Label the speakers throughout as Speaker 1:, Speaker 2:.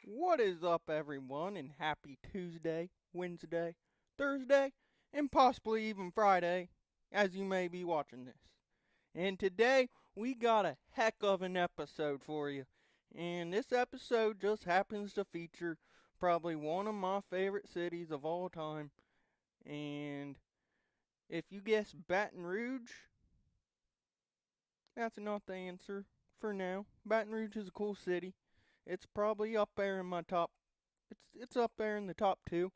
Speaker 1: What is up, everyone, and happy Tuesday, Wednesday, Thursday, and possibly even Friday, as you may be watching this. And today, we got a heck of an episode for you. And this episode just happens to feature probably one of my favorite cities of all time. And if you guess Baton Rouge, that's not the answer for now. Baton Rouge is a cool city. It's probably up there in my top. It's up there in the top two.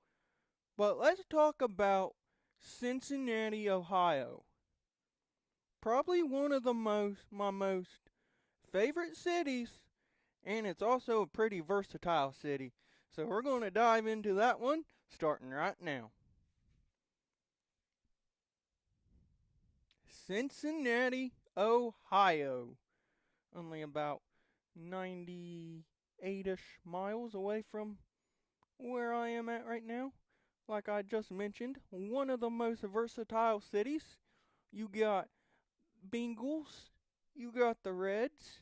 Speaker 1: But let's talk about Cincinnati, Ohio. Probably one of my most favorite cities, and it's also a pretty versatile city. So we're going to dive into that one starting right now. Cincinnati, Ohio. Only about 98-ish miles away from where I am at right now. Like I just mentioned, one of the most versatile cities. You got Bengals, you got the Reds.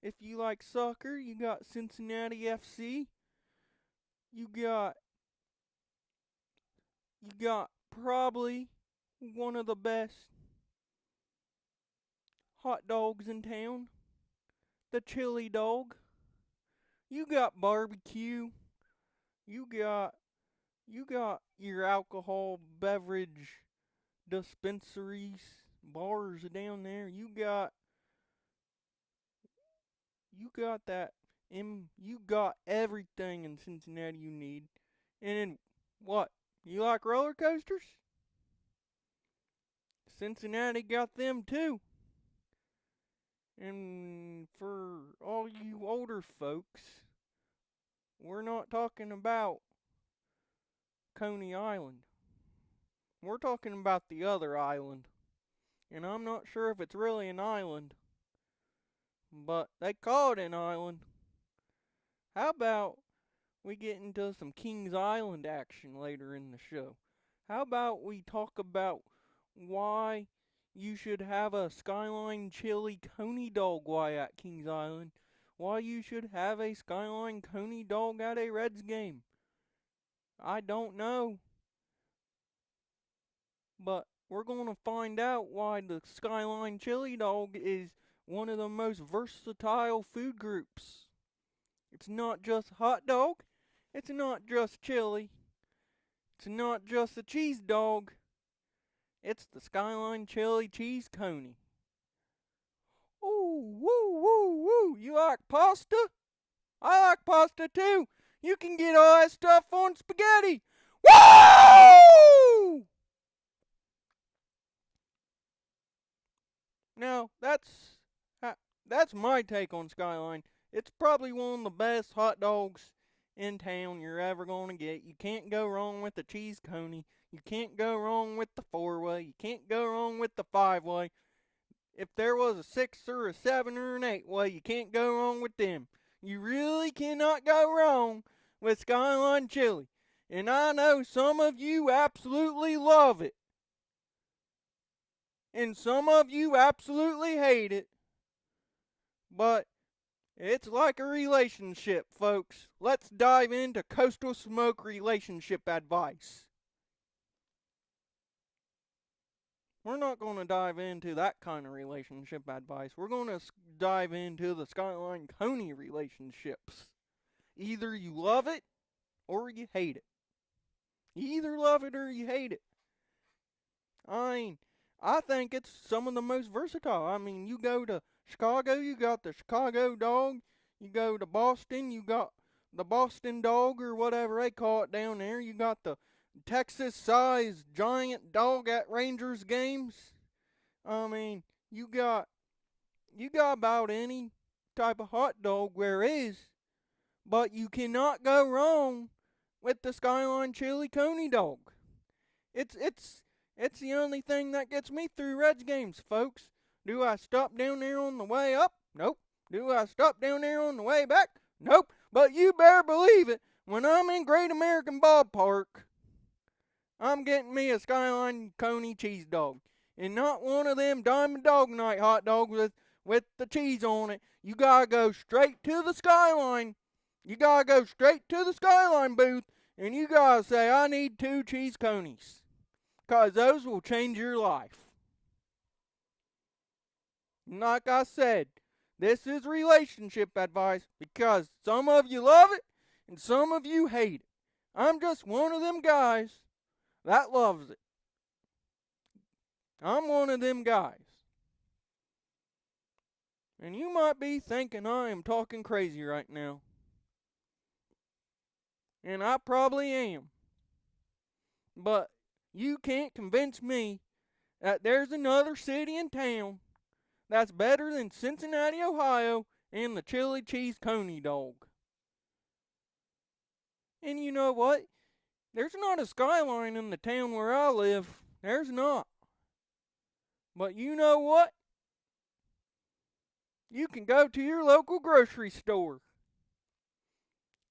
Speaker 1: If you like soccer, you got Cincinnati FC. You got probably one of the best hot dogs in town, the chili dog. You got barbecue. You got your alcohol beverage dispensaries, bars down there. You got everything in Cincinnati you need. And then what? You like roller coasters? Cincinnati got them too. And for all you older folks, we're not talking about Coney Island. We're talking about the other island. And I'm not sure if it's really an island, but they call it an island. How about we get into some Kings Island action later in the show? How about we talk about why you should have a Skyline Chili Coney dog while at Kings Island? Why you should have a Skyline Coney dog at a Reds game? I don't know. But we're going to find out why the Skyline Chili dog is one of the most versatile food groups. It's not just hot dog. It's not just chili. It's not just a cheese dog. It's the Skyline Chili Cheese Coney. Ooh, woo, woo, woo. You like pasta? I like pasta too. You can get all that stuff on spaghetti. Woo! Now, that's my take on Skyline. It's probably one of the best hot dogs in town you're ever going to get. You can't go wrong with the cheese coney. You can't go wrong with the four-way. You can't go wrong with the five-way. If there was a six or a seven or an eight-way, you can't go wrong with them. You really cannot go wrong with Skyline Chili. And I know some of you absolutely love it. And some of you absolutely hate it. But it's like a relationship, folks. Let's dive into Coastal Smoke relationship advice. We're not going to dive into that kind of relationship advice. We're going to dive into the Skyline Coney relationships. Either you love it or you hate it. You either love it or you hate it. I think it's some of the most versatile. I mean, you go to Chicago, you got the Chicago dog. You go to Boston, you got the Boston dog or whatever they call it down there. You got the Texas-sized giant dog at Rangers games. I mean, you got about any type of hot dog there is. But you cannot go wrong with the Skyline Chili Coney dog. It's the only thing that gets me through Reds games, folks. Do I stop down there on the way up? Nope. Do I stop down there on the way back? Nope. But you better believe it, when I'm in Great American Ballpark, I'm getting me a Skyline Coney cheese dog. And not one of them Diamond Dog Night hot dogs with the cheese on it. You gotta go straight to the Skyline. You gotta go straight to the Skyline booth and you gotta say, I need 2 cheese conies. Because those will change your life. Like I said, this is relationship advice because some of you love it and some of you hate it. I'm just one of them guys that loves it. I'm one of them guys. And you might be thinking I am talking crazy right now. And I probably am. But you can't convince me that there's another city in town that's better than Cincinnati, Ohio, and the chili cheese coney dog. And you know what? There's not a Skyline in the town where I live. There's not. But you know what? You can go to your local grocery store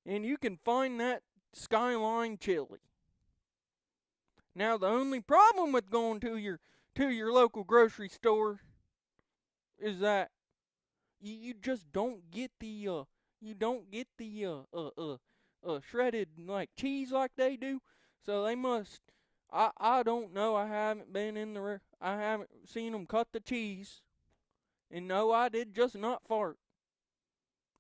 Speaker 1: and you can find that Skyline Chili. Now the only problem with going to your local grocery store is that you just don't get the shredded like cheese like they do. So they must. I don't know. I haven't been in the. I haven't seen them cut the cheese. And no, I did just not fart.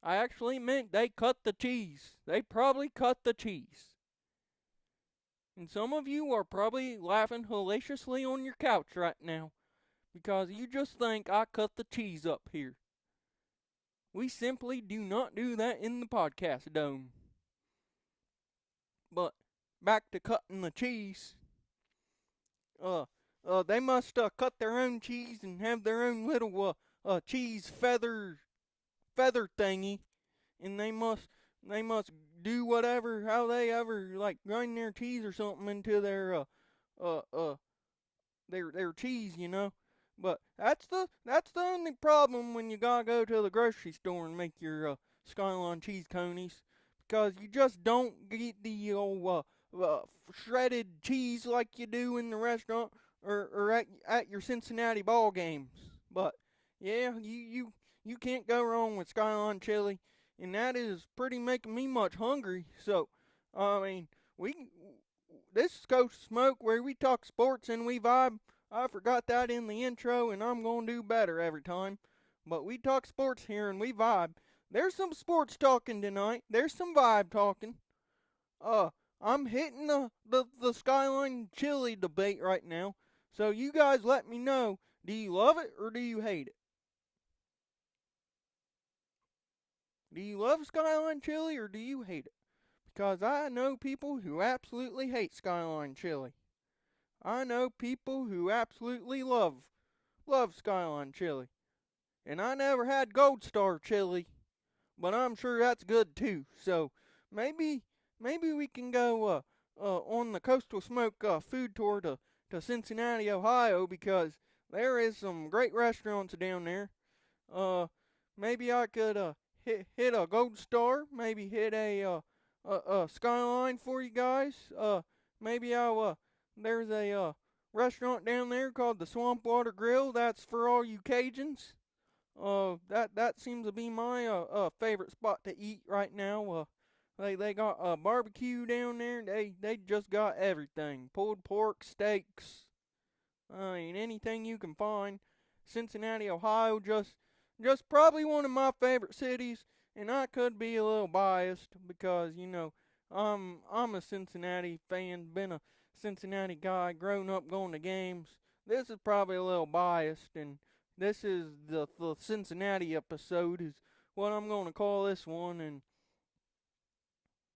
Speaker 1: I actually meant they cut the cheese. They probably cut the cheese. And some of you are probably laughing hilariously on your couch right now because you just think I cut the cheese up here. We simply do not do that in the podcast dome. But back to cutting the cheese. They must cut their own cheese and have their own little cheese feather thingy, and they must do whatever how they ever like grind their cheese or something into their cheese, you know. But that's the only problem when you gotta go to the grocery store and make your Skyline cheese conies, because you just don't get the old shredded cheese like you do in the restaurant or at your Cincinnati ball games. But yeah, you can't go wrong with Skyline Chili, and that is pretty making me much hungry. So, I mean, this is Coast Smoke where we talk sports and we vibe. I forgot that in the intro, and I'm gonna do better every time. But we talk sports here and we vibe. There's some sports talking tonight. There's some vibe talking. I'm hitting the Skyline Chili debate right now. So you guys let me know, do you love it or do you hate it? Do you love Skyline Chili or do you hate it? Because I know people who absolutely hate Skyline Chili. I know people who absolutely love Skyline Chili. And I never had Gold Star Chili, but I'm sure that's good too. So maybe we can go on the Coastal Smoke food tour to Cincinnati, Ohio, because there is some great restaurants down there. Maybe I could hit a Gold Star, maybe hit a Skyline for you guys. Maybe I'll there's a restaurant down there called the Swampwater Grill. That's for all you Cajuns. That seems to be my favorite spot to eat right now. They got barbecue down there. They just got everything: pulled pork, steaks. I mean, anything you can find. Cincinnati, Ohio, just probably one of my favorite cities. And I could be a little biased because I'm a Cincinnati fan, been a Cincinnati guy, grown up going to games. This is probably a little biased, and this is the Cincinnati episode is what I'm going to call this one. And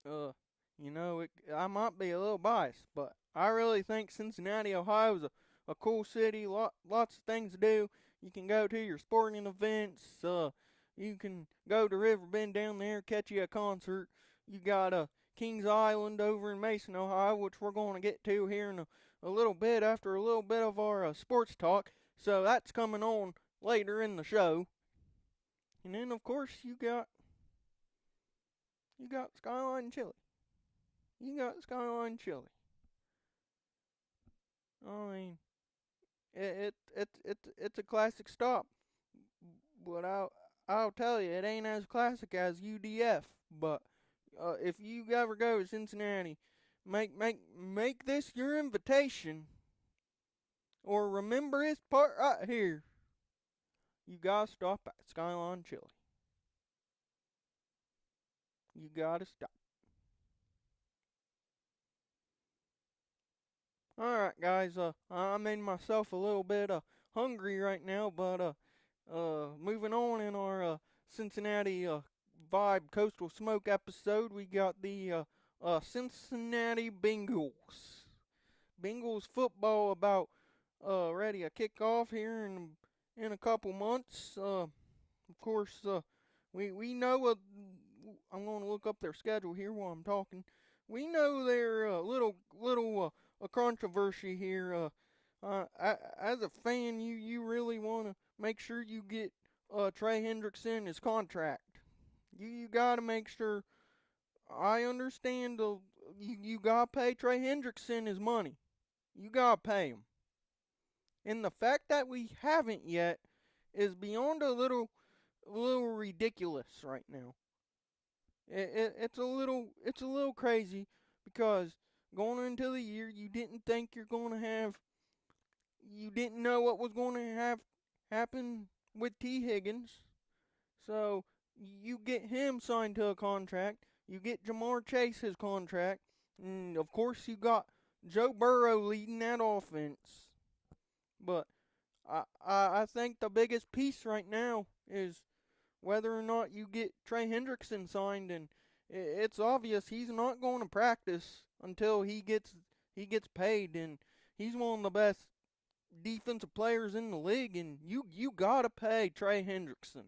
Speaker 1: I might be a little biased, but I really think Cincinnati, Ohio is a cool city. Lots of things to do. You can go to your sporting events. You can go to Riverbend down there, catch you a concert. You got Kings Island over in Mason, Ohio, which we're going to get to here in a little bit after a little bit of our sports talk. So that's coming on later in the show. And then, of course, you got Skyline Chili. You got Skyline Chili. I mean, it's a classic stop. But I'll tell you, it ain't as classic as UDF. But If you ever go to Cincinnati, make this your invitation, or remember this part right here. You gotta stop at Skyline Chili. You gotta stop. All right, guys. I made myself a little bit hungry right now, but moving on in our Cincinnati vibe coastal smoke episode, we got the Cincinnati Bengals. Bengals football about ready to kick off here in a couple months. Of course, we know I'm going to look up their schedule here while I'm talking. We know they're a little a controversy here. As a fan, you really want to make sure you get Trey Hendrickson his contract. You got to make sure. I understand you got to pay Trey Hendrickson his money. You got to pay him. And the fact that we haven't yet is beyond a little ridiculous right now. It's a little crazy because going into the year you didn't think you didn't know what was going to have happen with T Higgins. So you get him signed to a contract, you get Jamar Chase his contract, and of course you got Joe Burrow leading that offense. But I think the biggest piece right now is whether or not you get Trey Hendrickson signed, and it's obvious he's not going to practice until he gets paid, and he's one of the best defensive players in the league, and you gotta pay Trey Hendrickson.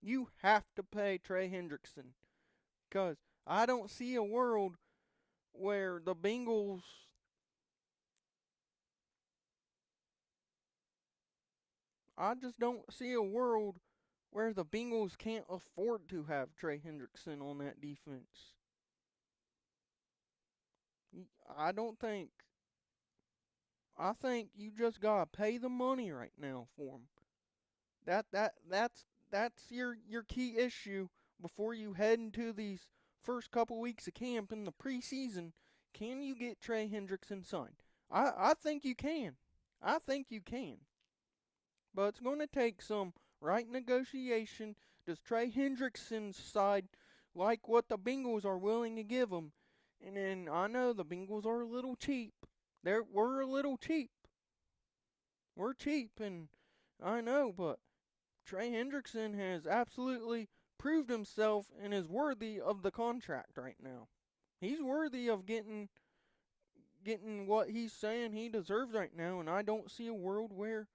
Speaker 1: You have to pay Trey Hendrickson because I don't see a world where the Bengals. I just don't see a world where the Bengals can't afford to have Trey Hendrickson on that defense. I don't think. I think you just gotta pay the money right now for him. That's your key issue before you head into these first couple weeks of camp in the preseason. Can you get Trey Hendrickson signed? I think you can. I think you can. But it's going to take some right negotiation. Does Trey Hendrickson's side like what the Bengals are willing to give him? And then I know the Bengals are a little cheap. We're a little cheap. We're cheap, and I know, but Trey Hendrickson has absolutely proved himself and is worthy of the contract right now. He's worthy of getting what he's saying he deserves right now, and I don't see a world where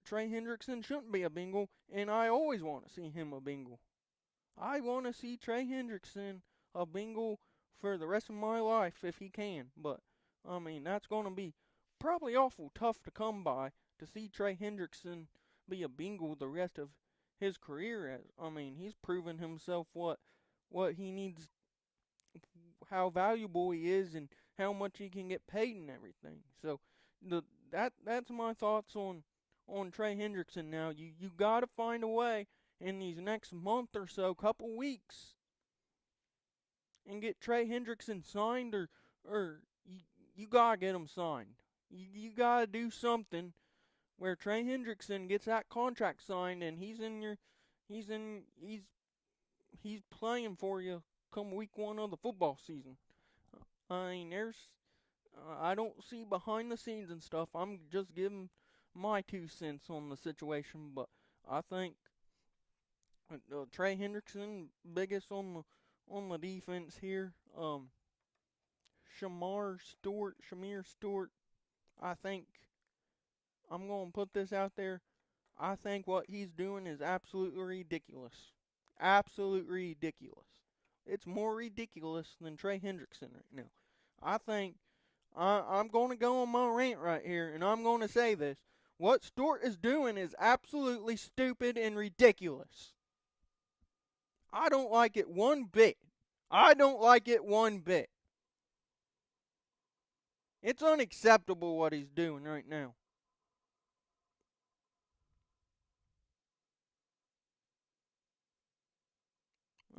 Speaker 1: Trey Hendrickson shouldn't be a Bengal, and I always want to see him a Bengal. I want to see Trey Hendrickson a Bengal for the rest of my life if he can, but I mean that's going to be probably awful tough to come by to see Trey Hendrickson be a Bengal the rest of his career. As I mean, he's proven himself what he needs, how valuable he is, and how much he can get paid and everything. So that's my thoughts on Trey Hendrickson. Now you got to find a way in these next month or so, couple weeks, and get Trey Hendrickson signed, or you gotta get him signed. You gotta do something where Trey Hendrickson gets that contract signed and he's in he's playing for you come week 1 of the football season. I mean, I don't see behind the scenes and stuff. I'm just giving my 2 cents on the situation, but I think Trey Hendrickson biggest on the defense here. Shamir Stewart. I think I'm gonna put this out there. I think what he's doing is absolutely ridiculous. Absolutely ridiculous. It's more ridiculous than Trey Hendrickson right now. I think I'm going to go on my rant right here, and I'm going to say this. What Stewart is doing is absolutely stupid and ridiculous. I don't like it one bit. I don't like it one bit. It's unacceptable what he's doing right now.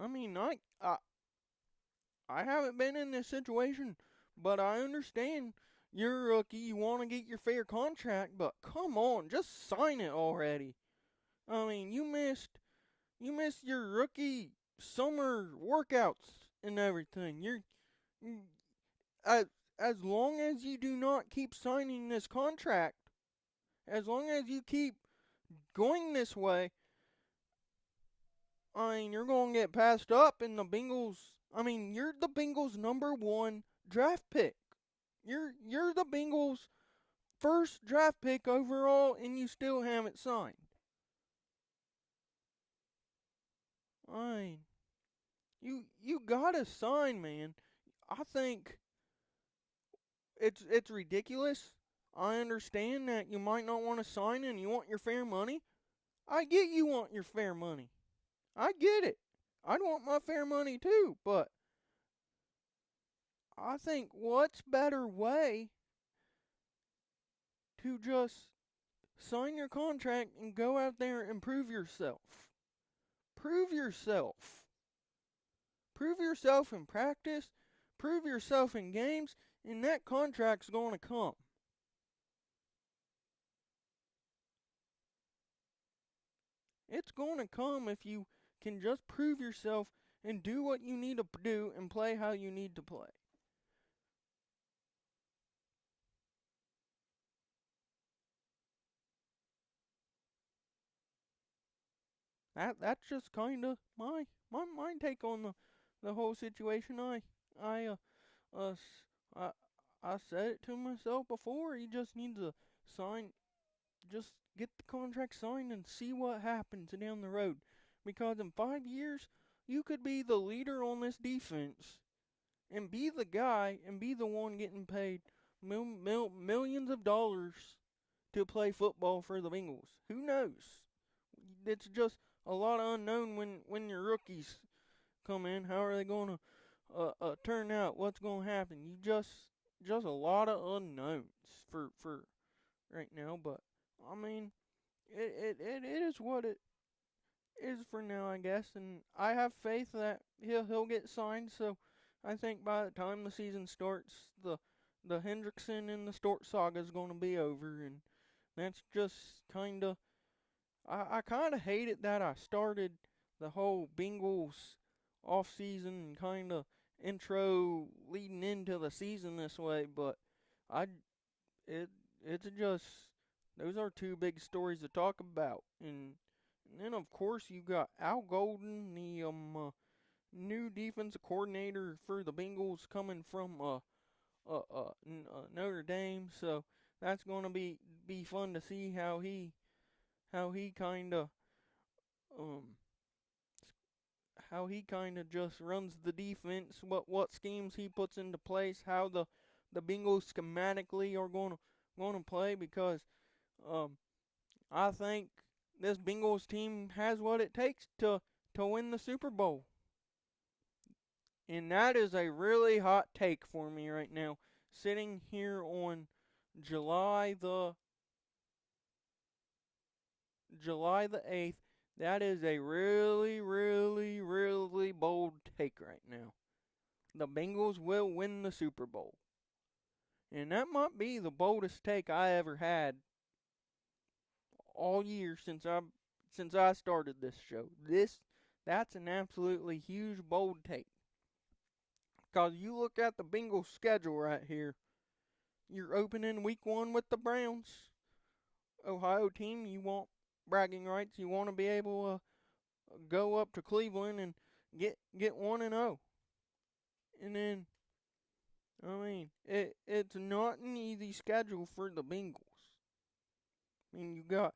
Speaker 1: I mean, I haven't been in this situation, but I understand you're a rookie. You want to get your fair contract, but come on, just sign it already. I mean, you missed your rookie summer workouts and everything. You as as long as you do not keep signing this contract, as long as you keep going this way, I mean, you're going to get passed up in the Bengals. I mean, you're the Bengals' number one draft pick. You're the Bengals' first draft pick overall, and you still haven't signed. I mean, you gotta sign, man. I think it's ridiculous. I understand that you might not want to sign and you want your fair money. I get you want your fair money. I get it. I'd want my fair money too, but I think what's better way to just sign your contract and go out there and prove yourself. Prove yourself. Prove yourself in practice. Prove yourself in games, and that contract's going to come. It's going to come if you can just prove yourself and do what you need to do and play how you need to play. That's just kind of my take on the whole situation. I uh I I said it to myself before. You just need to sign, just get the contract signed and see what happens down the road. Because in 5 years, you could be the leader on this defense and be the guy and be the one getting paid millions of dollars to play football for the Bengals. Who knows? It's just a lot of unknown when your rookies come in. How are they going to turn out? What's going to happen? Just a lot of unknowns for right now. But I mean, it is what it is for now, I guess. And I have faith that he'll get signed. So I think by the time the season starts, the Hendrickson and the Stort saga is going to be over, and that's just kind of I kind of hate it that I started the whole Bengals off season and kind of intro leading into the season this way, but I it it's just those are two big stories to talk about, and then of course you got Al Golden, the new defensive coordinator for the Bengals coming from Notre Dame, so that's going to be fun to see how he kind of um how he kind of just runs the defense, what schemes he puts into place, how the Bengals schematically are going to play, because um I think this Bengals team has what it takes to win the Super Bowl. And that is a really hot take for me right now, sitting here on July the July the 8th. That is a really, really, really bold take right now. The Bengals will win the Super Bowl. And that might be the boldest take I ever had all year since I started this show. That's an absolutely huge bold take. Cause you look at the Bengals schedule right here. You're opening week 1 with the Browns. Ohio team, you want bragging rights. You want to be able to go up to Cleveland and get 1-0. And then I mean, it's not an easy schedule for the Bengals. I mean, you got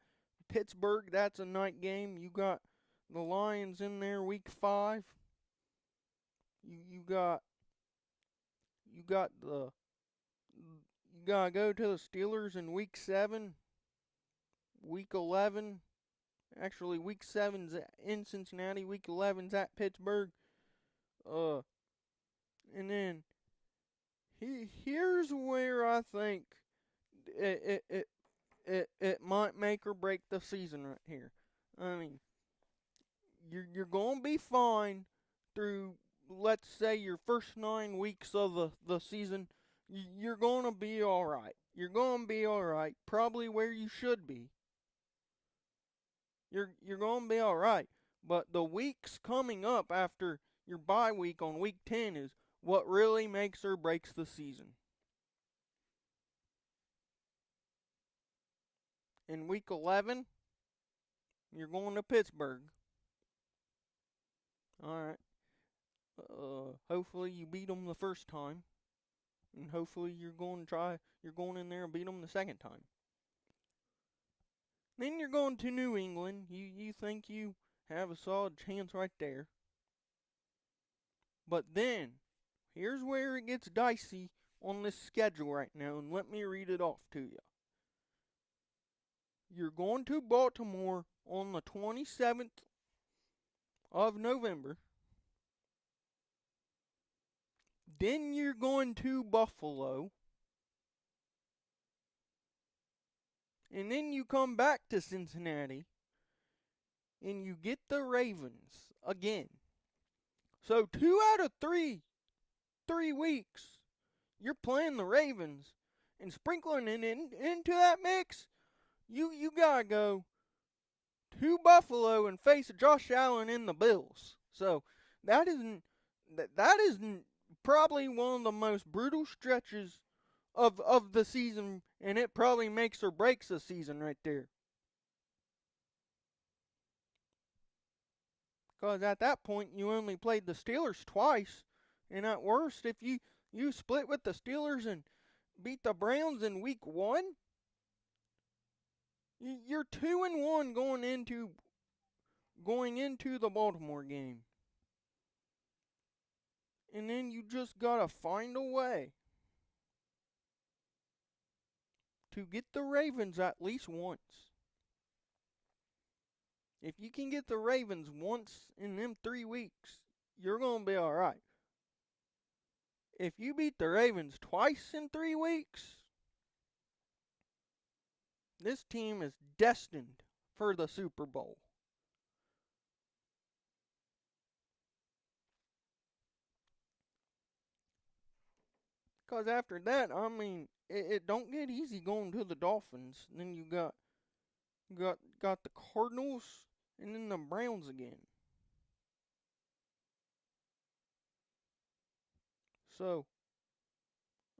Speaker 1: Pittsburgh, that's a night game. You got the Lions in there week 5. You got the you gotta go to the Steelers in week 7, week 11. Actually, week 7's in Cincinnati, week 11's at Pittsburgh. Uh, and then here's where I think it might make or break the season right here. I mean, you're gonna be fine through, let's say, your first 9 weeks of the season, you're going to be all right. You're going to be all right. Probably where you should be. You're going to be all right. But the weeks coming up after your bye week on week 10 is what really makes or breaks the season. In week 11, you're going to Pittsburgh. All right. Hopefully you beat them the first time, and hopefully you're going in there and beat them the second time. Then you're going to New England. You think you have a solid chance right there. But then, here's where it gets dicey on this schedule right now, and let me read it off to you. You're going to Baltimore on the 27th of November. Then you're going to Buffalo. And then you come back to Cincinnati. And you get the Ravens again. So 2 out of 3 weeks, you're playing the Ravens. And sprinkling it into that mix, you gotta go to Buffalo and face Josh Allen and the Bills. So that isn't probably one of the most brutal stretches of the season, and it probably makes or breaks the season right there. Because at that point, you only played the Steelers twice, and at worst, if you split with the Steelers and beat the Browns in week 1, you're 2-1 going into the Baltimore game. And then you just gotta find a way to get the Ravens at least once. If you can get the Ravens once in them 3 weeks, you're gonna be alright. If you beat the Ravens twice in 3 weeks, this team is destined for the Super Bowl. Because after that, I mean, it don't get easy going to the Dolphins. Then you got the Cardinals and then the Browns again. So,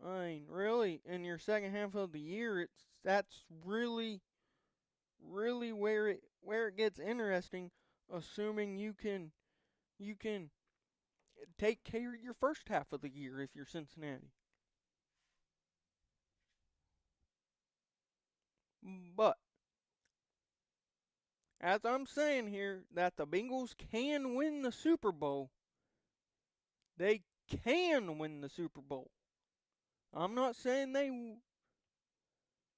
Speaker 1: I mean, really, in your second half of the year, that's really where it gets interesting, assuming you can take care of your first half of the year if you're Cincinnati. But as I'm saying here, that the Bengals can win the Super Bowl. They can win the Super Bowl. I'm not saying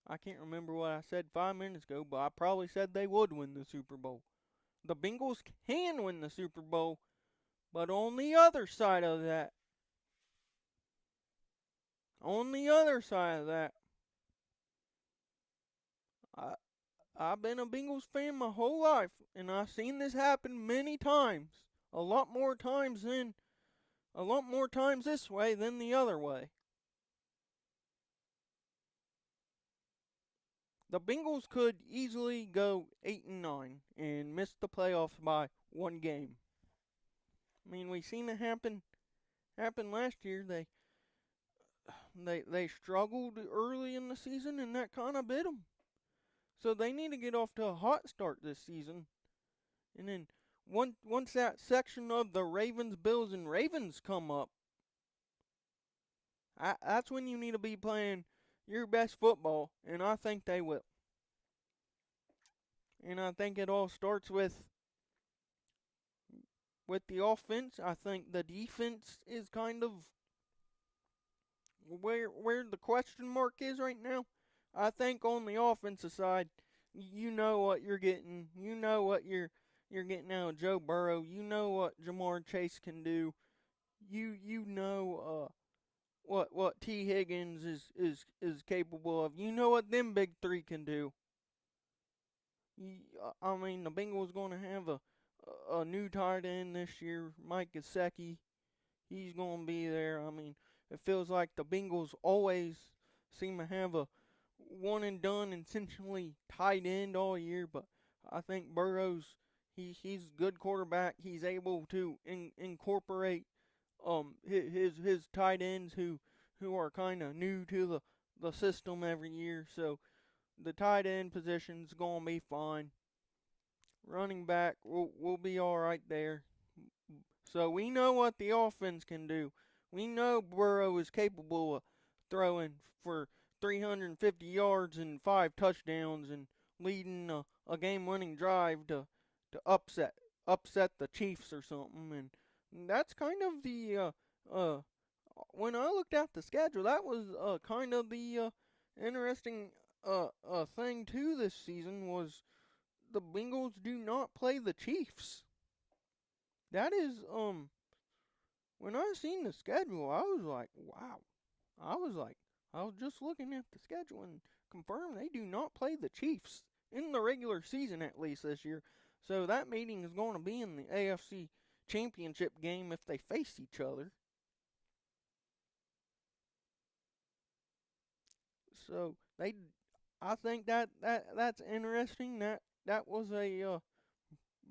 Speaker 1: I can't remember what I said 5 minutes ago, but I probably said they would win the Super Bowl. The Bengals can win the Super Bowl, but on the other side of that, I've been a Bengals fan my whole life, and I've seen this happen many times. A lot more times this way than the other way. The Bengals could easily go 8-9 and miss the playoffs by 1 game. I mean, we seen it happen last year. They struggled early in the season, and that kind of bit them. So they need to get off to a hot start this season. And then once that section of the Ravens, Bills, and Ravens come up, that's when you need to be playing your best football, and I think they will. And I think it all starts with the offense. I think the defense is kind of where the question mark is right now. I think on the offensive side, you know what you're getting. You know what you're getting out of Joe Burrow. You know what Jamar Chase can do. You know what T. Higgins is capable of. You know what them big three can do. I mean, the Bengals going to have a new tight end this year, Mike Gesicki. He's going to be there. I mean, it feels like the Bengals always seem to have a one and done intentionally tight end all year, but I think Burrow's he's a good quarterback. He's able to incorporate his tight ends who are kind of new to the system every year. So the tight end position's gonna be fine. Running back will be all right there. So we know what the offense can do. We know Burrow is capable of throwing for 350 yards and 5 touchdowns and leading a game-winning drive to upset the Chiefs or something. And that's kind of the uh when I looked at the schedule, that was kind of the interesting thing too this season was the Bengals do not play the Chiefs. That is when I seen the schedule, I was like, wow. I was like, I was just looking at the schedule and confirmed they do not play the Chiefs in the regular season at least this year. So that meeting is going to be in the AFC Championship game if they face each other. So I think that's interesting. That was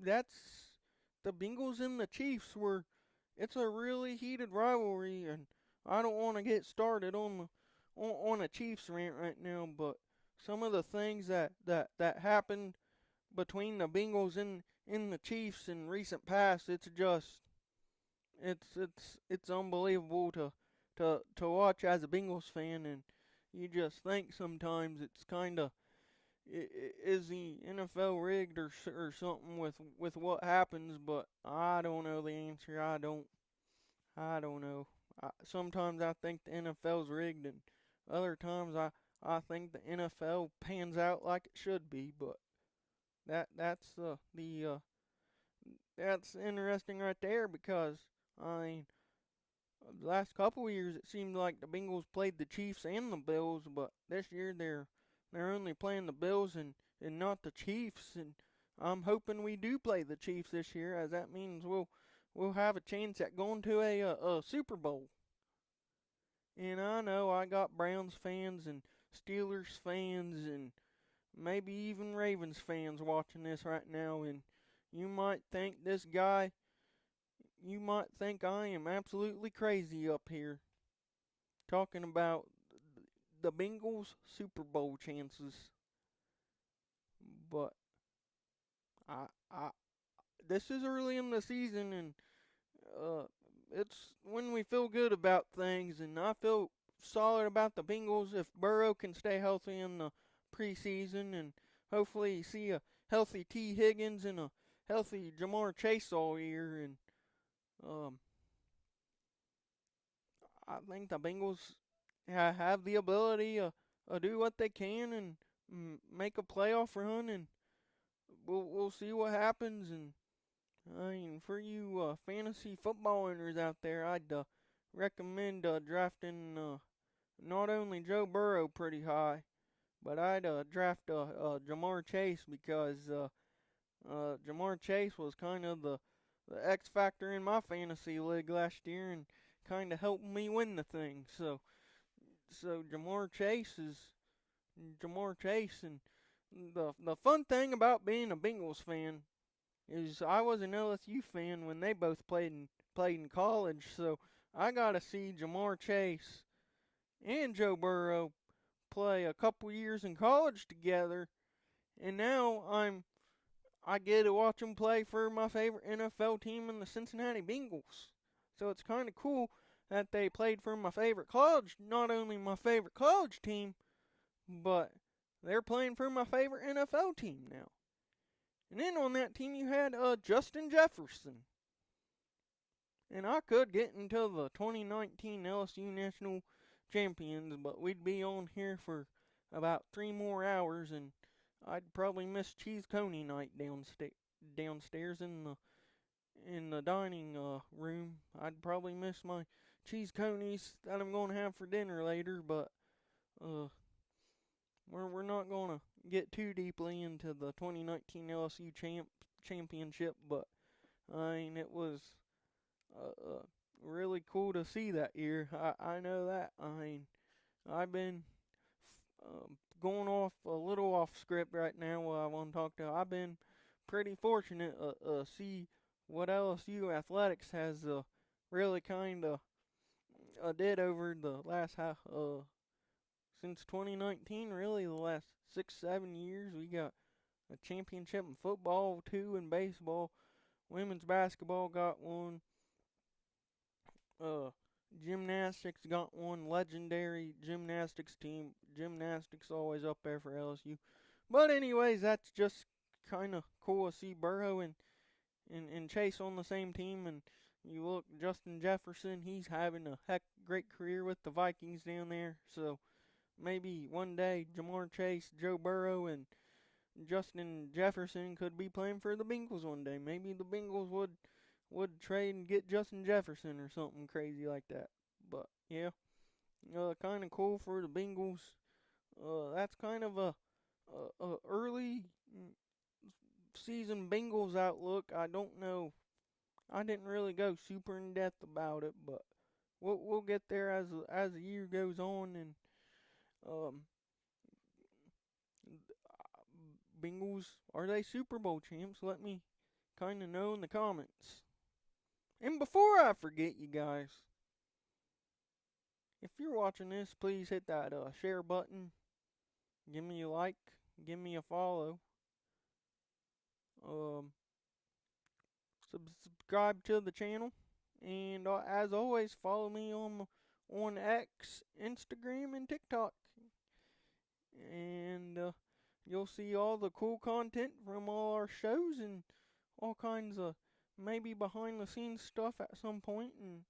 Speaker 1: that's the Bengals and the Chiefs were. It's a really heated rivalry, and I don't want to get started on a Chiefs rant right now. But some of the things that happened between the Bengals and the Chiefs in recent past, it's unbelievable to watch as a Bengals fan, and you just think sometimes it's kind of is the NFL rigged or something with what happens? But I don't know the answer. I don't know. Sometimes I think the NFL's rigged, and other times I think the NFL pans out like it should be. But the that's interesting right there because I mean the last couple of years it seemed like the Bengals played the Chiefs and the Bills, but this year they're only playing the Bills and not the Chiefs, and I'm hoping we do play the Chiefs this year, as that means we'll have a chance at going to a Super Bowl. And I know I got Browns fans and Steelers fans and maybe even Ravens fans watching this right now, and you might think you might think I am absolutely crazy up here talking about the Bengals Super Bowl chances. But I this is early in the season, and uh, it's when we feel good about things, and I feel solid about the Bengals if Burrow can stay healthy in the preseason, and hopefully see a healthy T. Higgins and a healthy Jamar Chase all year, and um, I think the Bengals have the ability to do what they can and make a playoff run, and we'll see what happens. And I mean, for you fantasy football owners out there, I'd recommend drafting not only Joe Burrow pretty high, but I'd draft Jamar Chase because Jamar Chase was kind of the X factor in my fantasy league last year and kind of helped me win the thing. So Jamar Chase, and the fun thing about being a Bengals fan is I was an LSU fan when they both played in college, so I got to see Jamar Chase and Joe Burrow play a couple years in college together, and now I get to watch them play for my favorite NFL team in the Cincinnati Bengals. So it's kind of cool that they played for my favorite college, not only my favorite college team, but they're playing for my favorite NFL team now. And then on that team you had Justin Jefferson. And I could get into the 2019 LSU National Champions, but we'd be on here for about 3 more hours, and I'd probably miss cheese coney night downstairs in the dining room. I'd probably miss my cheese conies that I'm going to have for dinner later, but uh, we're not going to get too deeply into the 2019 LSU championship, but I mean, it was really cool to see that year. I know that. I mean, I've been going off a little off script right now. What I want to talk to. I've been pretty fortunate see what LSU athletics has really kind of did over the last half since 2019. Really, the last 6-7 years, we got a championship in football, two in baseball. Women's basketball got one. Uh, Gymnastics got one. Legendary gymnastics team. Gymnastics always up there for LSU. But anyways, that's just kind of cool to see Burrow and Chase on the same team. And you look, Justin Jefferson, he's having a great career with the Vikings down there. So maybe one day Jamar Chase, Joe Burrow, and Justin Jefferson could be playing for the Bengals one day. Maybe the Bengals would trade and get Justin Jefferson or something crazy like that. But yeah, kind of cool for the Bengals. That's kind of a early season Bengals outlook. I don't know. I didn't really go super in depth about it, but we'll get there as the year goes on. And um, Bengals, are they Super Bowl champs? Let me kind of know in the comments. And before I forget, you guys, if you're watching this, please hit that share button. Give me a like. Give me a follow. Um, Subscribe to the channel. And as always, follow me on X, Instagram, and TikTok. And you'll see all the cool content from all our shows and all kinds of maybe behind the scenes stuff at some point. And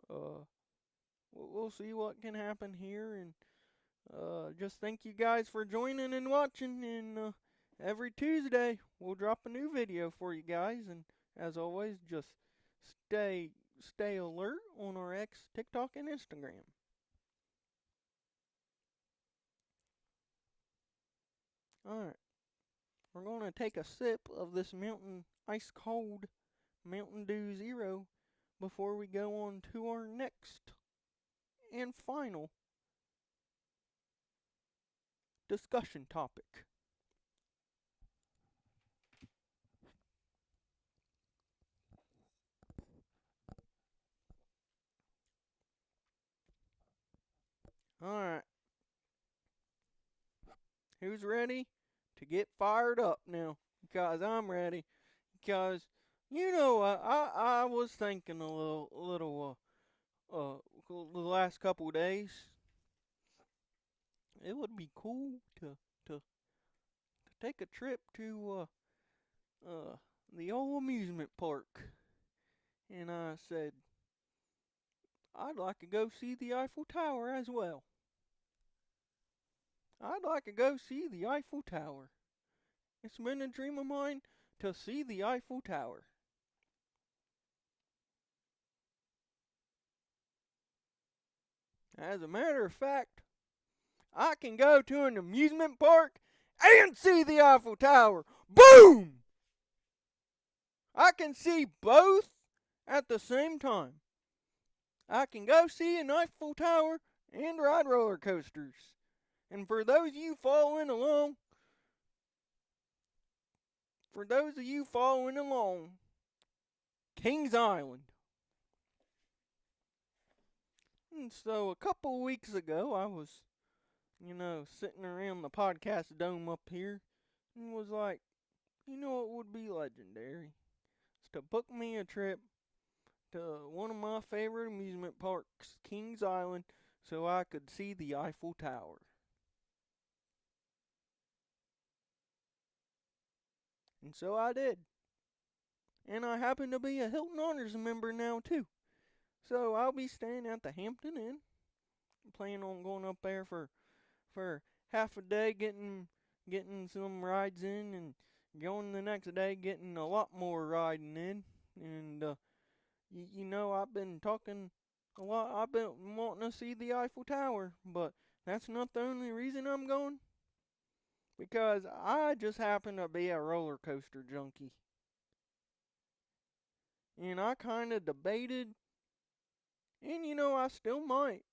Speaker 1: uh, we'll see what can happen here. And just thank you guys for joining and watching. And every Tuesday we'll drop a new video for you guys. And as always, just stay alert on our X, TikTok, and Instagram. Alright, we're going to take a sip of this ice cold Mountain Dew Zero before we go on to our next and final discussion topic. Alright, who's ready to get fired up now? Because I'm ready. Because, I was thinking a little, the last couple of days. It would be cool to take a trip to, the old amusement park. And I said, I'd like to go see the Eiffel Tower as well. I'd like to go see the Eiffel Tower. It's been a dream of mine to see the Eiffel Tower. As a matter of fact, I can go to an amusement park and see the Eiffel Tower. Boom! I can see both at the same time. I can go see an Eiffel Tower and ride roller coasters. And for those of you following along, Kings Island. And so a couple of weeks ago, I was, sitting around the podcast dome up here and was like, what would be legendary? It's to book me a trip to one of my favorite amusement parks, Kings Island, so I could see the Eiffel Tower. And so I did. And I happen to be a Hilton Honors member now, too. So I'll be staying at the Hampton Inn. Planning on going up there for half a day, getting some rides in, and going the next day getting a lot more riding in. And I've been talking a lot. I've been wanting to see the Eiffel Tower, but that's not the only reason I'm going. Because I just happen to be a roller coaster junkie. and I kind of debated, and I still might.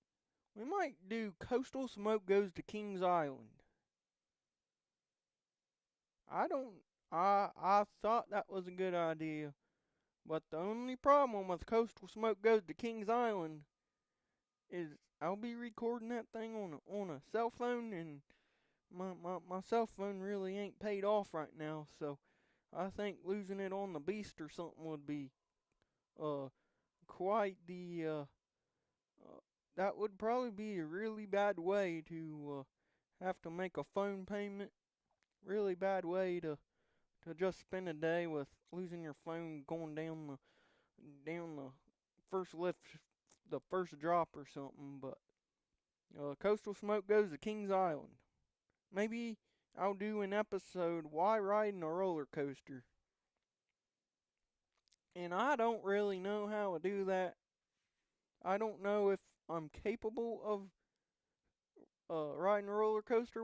Speaker 1: We might do Coastal Smoke Goes to Kings Island. I don't. I thought that was a good idea, but the only problem with Coastal Smoke Goes to Kings Island is I'll be recording that thing on a cell phone, and my cell phone really ain't paid off right now, so I think losing it on the beast or something would be uh quite the that would probably be a really bad way to have to make a phone payment. Really bad way to just spend a day with losing your phone going down the first lift, the first drop or something. But Coastal Smoke Goes to Kings Island. Maybe I'll do an episode why riding a roller coaster. And I don't really know how to do that. I don't know if I'm capable of riding a roller coaster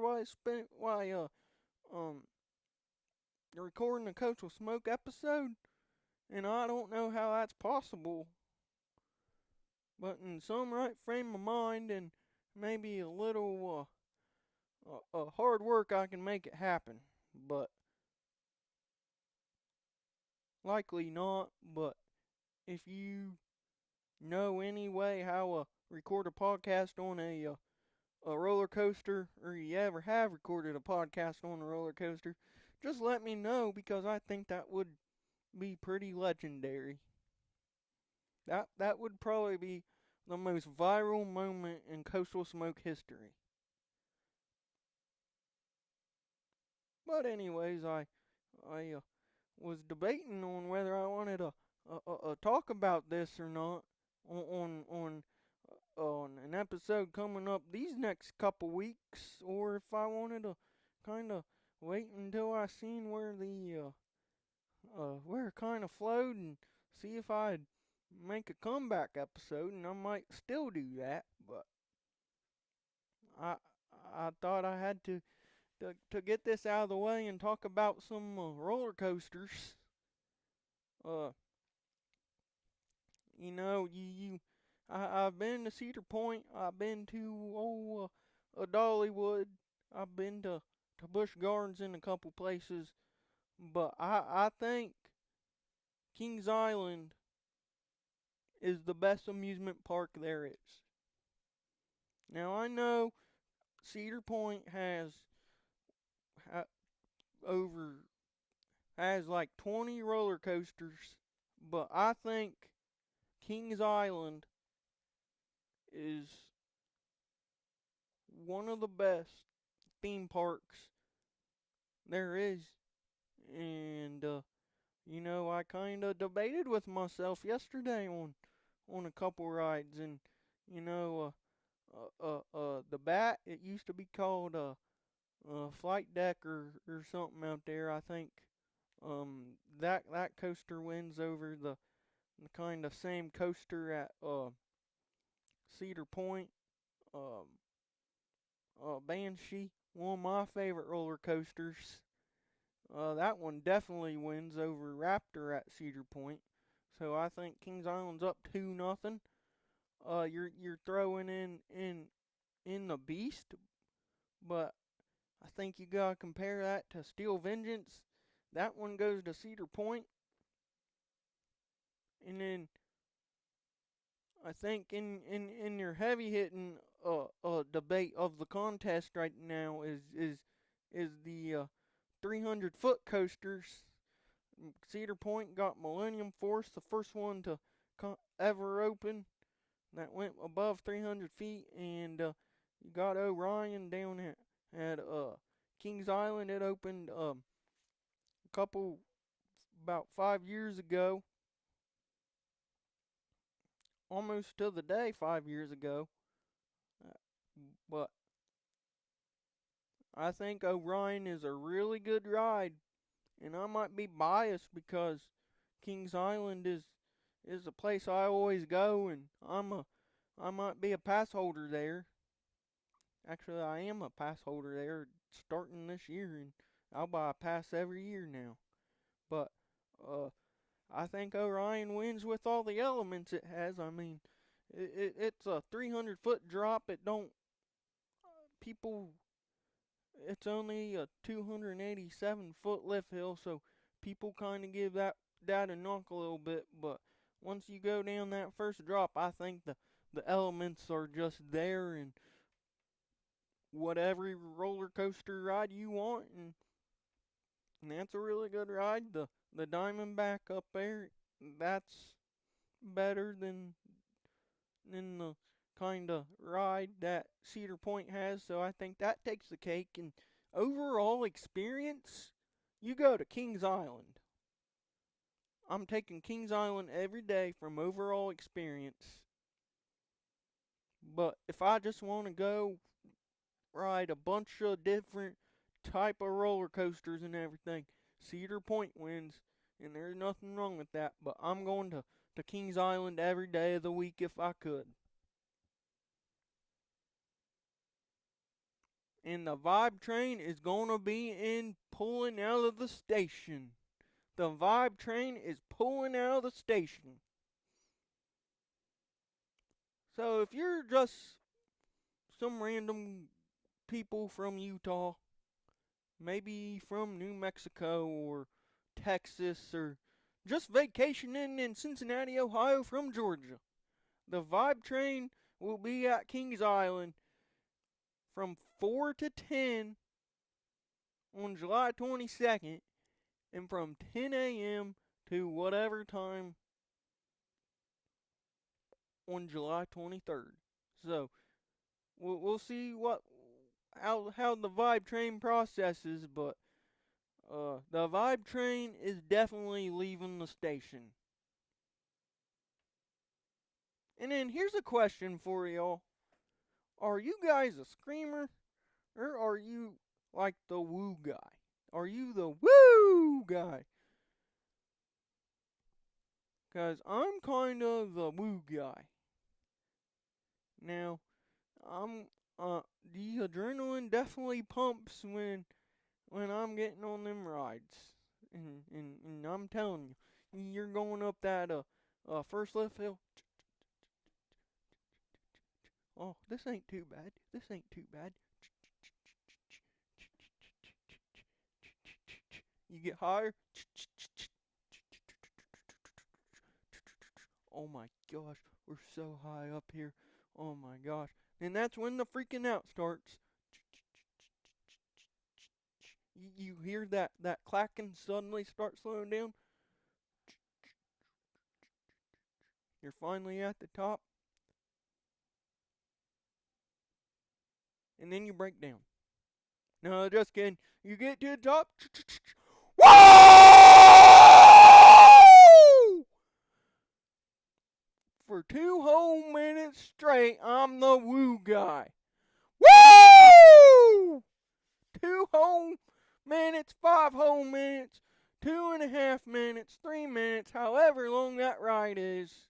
Speaker 1: um recording a Coastal Smoke episode, and I don't know how that's possible. But in some right frame of mind and maybe a little hard work, I can make it happen. But likely not. But if you know any way how to record a podcast on a roller coaster, or you ever have recorded a podcast on a roller coaster, just let me know, because I think that would be pretty legendary. That would probably be the most viral moment in Coastal Smoke history. But anyways, I was debating on whether I wanted to talk about this or not on an episode coming up these next couple weeks, or if I wanted to kind of wait until I seen where the where it kind of flowed, and see if I'd make a comeback episode, and I might still do that. But I I thought I had to get this out of the way and talk about some roller coasters. Uh, I've been to Cedar Point. I've been to Dollywood. I've been to Busch Gardens in a couple places, but I think Kings Island is the best amusement park there is. Now I know Cedar Point ha, over has like 20 roller coasters, but I think Kings Island is one of the best theme parks there is. And I kind of debated with myself yesterday on a couple rides, and you know, the Bat, it used to be called Flight Deck or something out there. I think that coaster wins over the kind of same coaster at Cedar Point. Um, Banshee, one of my favorite roller coasters. That one definitely wins over Raptor at Cedar Point. So I think Kings Island's up 2-0. You're throwing in the Beast, but I think you gotta compare that to Steel Vengeance. That one goes to Cedar Point, and then I think in your heavy hitting debate of the contest right now is the 300-foot coasters. Cedar Point got Millennium Force, the first one to ever open that went above 300 feet, and you got Orion down at Kings Island. It opened a couple about 5 years ago, almost to the day 5 years ago. Uh, but I think Orion is a really good ride, and I might be biased because Kings Island is a place I always go, and I might be a pass holder there. Actually, I am a pass holder there starting this year, and I'll buy a pass every year now. But uh, I think Orion wins with all the elements it has. I mean, it's a 300-foot drop. It don't people. It's only a 287-foot lift hill, so people kind of give that a knock a little bit. But once you go down that first drop, I think the elements are just there, and whatever roller coaster ride you want, and that's a really good ride. The Diamondback up there, that's better than the kind of ride that Cedar Point has. So I think that takes the cake. And overall experience, you go to Kings Island. I'm taking Kings Island every day from overall experience. But if I just want to go ride a bunch of different type of roller coasters and everything, Cedar Point wins, and there's nothing wrong with that. But I'm going to Kings Island every day of the week if I could. And the Vibe train is gonna be in pulling out of the station. The Vibe train is pulling out of the station. So if you're just some random people from Utah, maybe from New Mexico or Texas, or just vacationing in Cincinnati, Ohio from Georgia, the Vibe train will be at Kings Island from 4 to 10 on July 22nd, and from 10 a.m. to whatever time on July 23rd. So we'll see how the Vibe train processes, but the Vibe train is definitely leaving the station. And then here's a question for y'all: are you guys a screamer, or are you like the woo guy? Are you the woo guy? Cause I'm kind of the woo guy. Now, I'm the adrenaline definitely pumps when I'm getting on them rides. And I'm telling you, you're going up that first lift hill. Oh, this ain't too bad. This ain't too bad. You get higher. Oh my gosh, we're so high up here. Oh my gosh. And that's when the freaking out starts. You hear that clacking suddenly start slowing down. You're finally at the top. And then you break down. No, just kidding. You get to the top. Woo! For 2 whole minutes straight, I'm the woo guy. Woo! 2 whole minutes, 5 whole minutes, 2.5 minutes, 3 minutes, however long that ride is.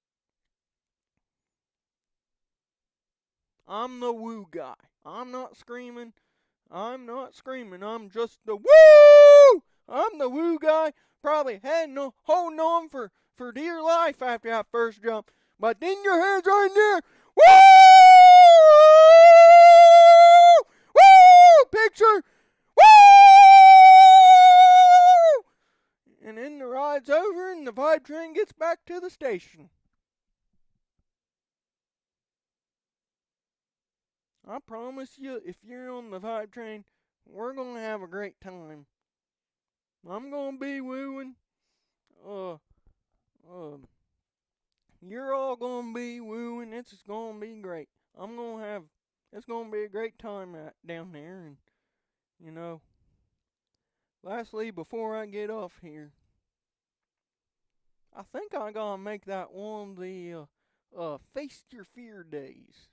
Speaker 1: I'm the woo guy. I'm not screaming. I'm just the woo! I'm the woo guy. Probably holding on for dear life after that first jump. But then your hands are in there. Woo! Woo! Picture. Woo! And then the ride's over and the Vibe train gets back to the station. I promise you, if you're on the Vibe train, we're gonna have a great time. I'm gonna be wooing. Uh, you're all gonna be wooing. It's gonna be great. It's gonna be a great time down there. And, you know, lastly, before I get off here, I think I gotta make that one of the, Face Your Fear days.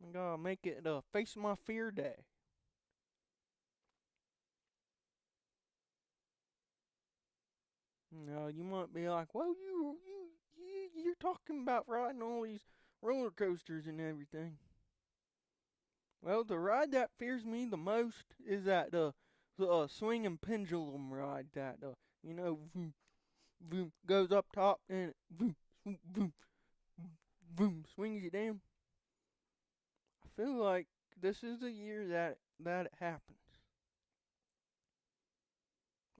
Speaker 1: I gotta make it, Face My Fear Day. Now you might be like, well, you're talking about riding all these roller coasters and everything. Well, the ride that fears me the most is that swinging pendulum ride that vroom, vroom, goes up top and vroom, vroom, vroom, vroom, swings you down. I feel like this is the year that it happens.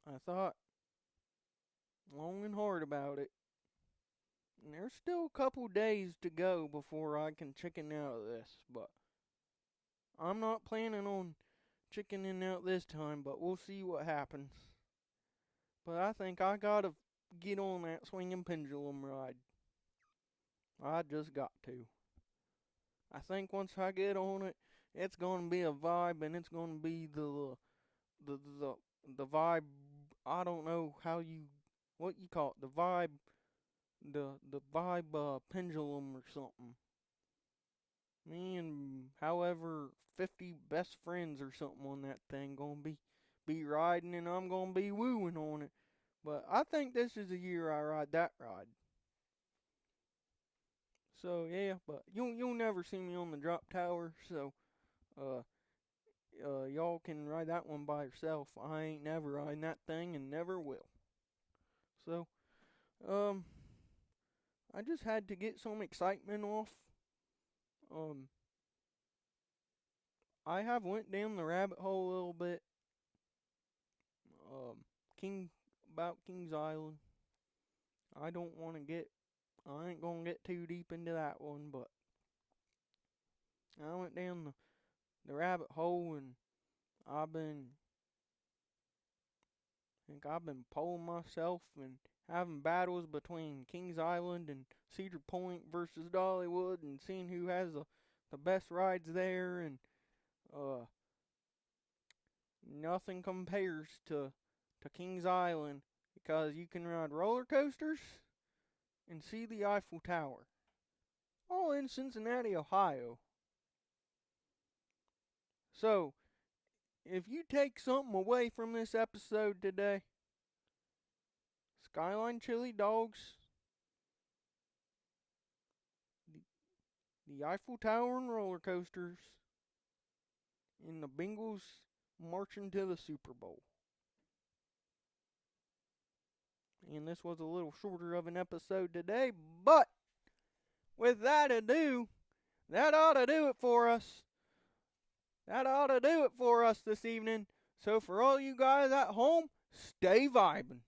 Speaker 1: I thought long and hard about it. And there's still a couple days to go before I can chicken out of this, but I'm not planning on chickening out this time, but we'll see what happens. But I think I gotta get on that swinging pendulum ride. I just got to. I think once I get on it, it's gonna be a vibe, and it's gonna be the the the vibe. I don't know what you call it, the vibe pendulum or something. Me and however 50 best friends or something on that thing gonna be riding, and I'm gonna be wooing on it. But I think this is the year I ride that ride. So yeah, but you'll never see me on the drop tower. So uh y'all can ride that one by yourself. I ain't never riding that thing and never will. So um I just had to get some excitement off. Um I have went down the rabbit hole a little bit. Um King about King's Island. I don't want to get I ain't gonna get too deep into that one, but I went down the rabbit hole, and I've been think I've been polling myself and having battles between Kings Island and Cedar Point versus Dollywood, and seeing who has the best rides there, and uh nothing compares to Kings Island, because you can ride roller coasters and see the Eiffel Tower, all in Cincinnati, Ohio. So, if you take something away from this episode today, Skyline Chili dogs, the, the Eiffel Tower and roller coasters, and the Bengals marching to the Super Bowl. And this was a little shorter of an episode today, but with that ado, that ought to do it for us. That ought to do it for us this evening. So for all you guys at home, stay vibing.